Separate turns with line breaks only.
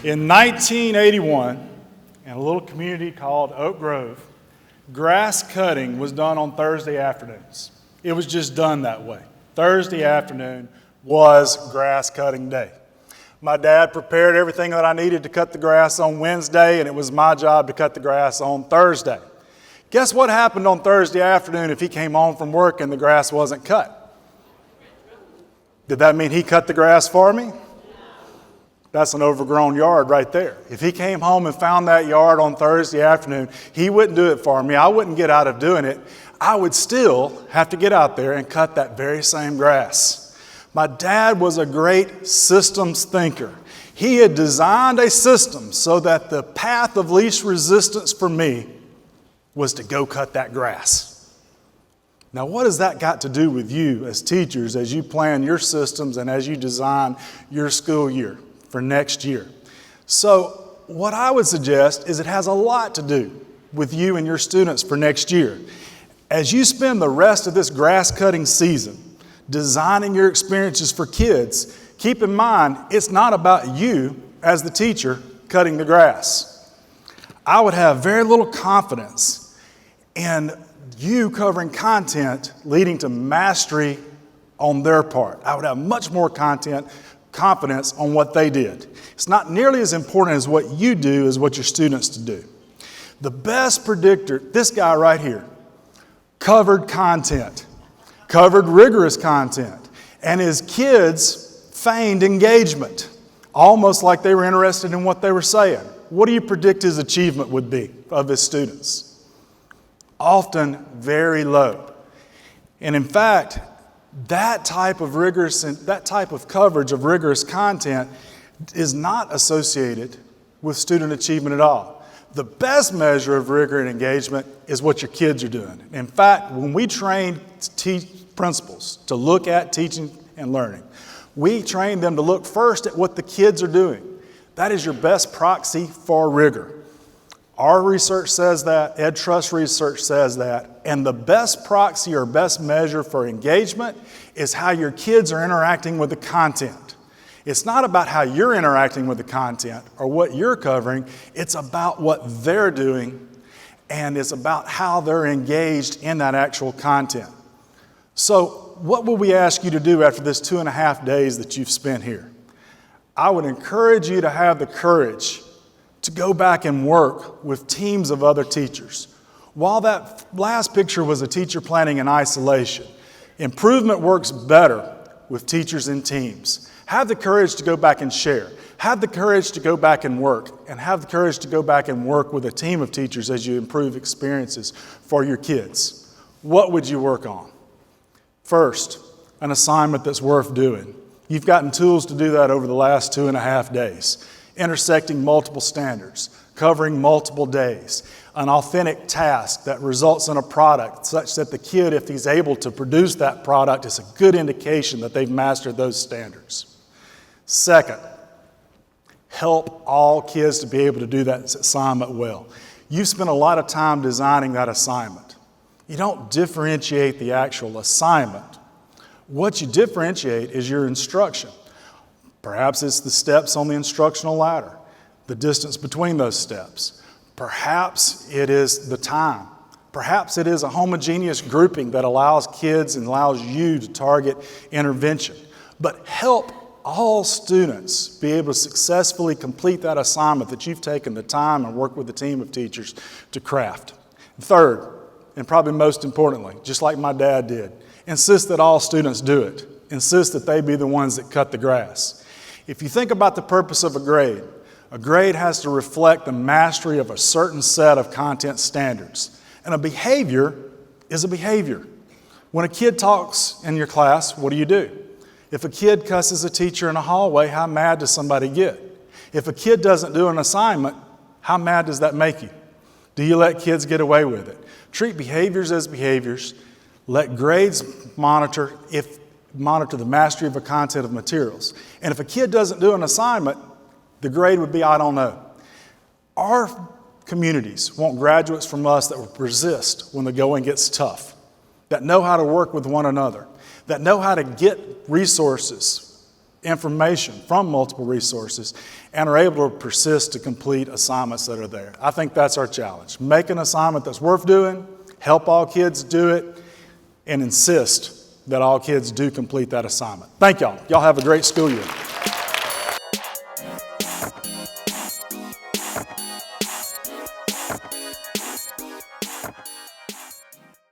In 1981, in a little community called Oak Grove, grass cutting was done on Thursday afternoons. It was just done that way. Thursday afternoon was grass cutting day. My dad prepared everything that I needed to cut the grass on Wednesday, and it was my job to cut the grass on Thursday. Guess what happened on Thursday afternoon if he came home from work and the grass wasn't cut? Did that mean he cut the grass for me? That's an overgrown yard right there. If he came home and found that yard on Thursday afternoon, he wouldn't do it for me. I wouldn't get out of doing it. I would still have to get out there and cut that very same grass. My dad was a great systems thinker. He had designed a system so that the path of least resistance for me was to go cut that grass. Now, what has that got to do with you as teachers, as you plan your systems and as you design your school year for next year? So what I would suggest is it has a lot to do with you and your students for next year. As you spend the rest of this grass cutting season designing your experiences for kids, keep in mind it's not about you as the teacher cutting the grass. I would have very little confidence in you covering content leading to mastery on their part. I would have much more confidence on what they did. It's not nearly as important as what you do as what your students to do. The best predictor, this guy right here, covered content, covered rigorous content, and his kids feigned engagement, almost like they were interested in what they were saying. What do you predict his achievement would be of his students? Often very low. And in fact, that type of coverage of rigorous content is not associated with student achievement at all. The best measure of rigor and engagement is what your kids are doing. In fact, when we train principals to look at teaching and learning, we train them to look first at what the kids are doing. That is your best proxy for rigor. Our research says that, Ed Trust research says that, and the best proxy or best measure for engagement is how your kids are interacting with the content. It's not about how you're interacting with the content or what you're covering, it's about what they're doing, and it's about how they're engaged in that actual content. So what will we ask you to do after this 2.5 days that you've spent here? I would encourage you to have the courage to go back and work with teams of other teachers. While that last picture was a teacher planning in isolation, improvement works better with teachers in teams. Have the courage to go back and share. Have the courage to go back and work. And have the courage to go back and work with a team of teachers as you improve experiences for your kids. What would you work on? First, an assignment that's worth doing. You've gotten tools to do that over the last 2.5 days. Intersecting multiple standards, covering multiple days, an authentic task that results in a product such that the kid, if he's able to produce that product, is a good indication that they've mastered those standards. Second, help all kids to be able to do that assignment well. You've spent a lot of time designing that assignment. You don't differentiate the actual assignment. What you differentiate is your instruction. Perhaps it's the steps on the instructional ladder, the distance between those steps. Perhaps it is the time. Perhaps it is a homogeneous grouping that allows kids and allows you to target intervention. But help all students be able to successfully complete that assignment that you've taken the time and worked with a team of teachers to craft. Third, and probably most importantly, just like my dad did, insist that all students do it. Insist that they be the ones that cut the grass. If you think about the purpose of a grade has to reflect the mastery of a certain set of content standards. And a behavior is a behavior. When a kid talks in your class, what do? If a kid cusses a teacher in a hallway, how mad does somebody get? If a kid doesn't do an assignment, how mad does that make you? Do you let kids get away with it? Treat behaviors as behaviors. Let grades monitor the mastery of a content of materials. And if a kid doesn't do an assignment, the grade would be, I don't know. Our communities want graduates from us that will persist when the going gets tough, that know how to work with one another, that know how to get resources, information from multiple resources, and are able to persist to complete assignments that are there. I think that's our challenge. Make an assignment that's worth doing, help all kids do it, and insist that all kids do complete that assignment. Thank y'all. Y'all have a great school year.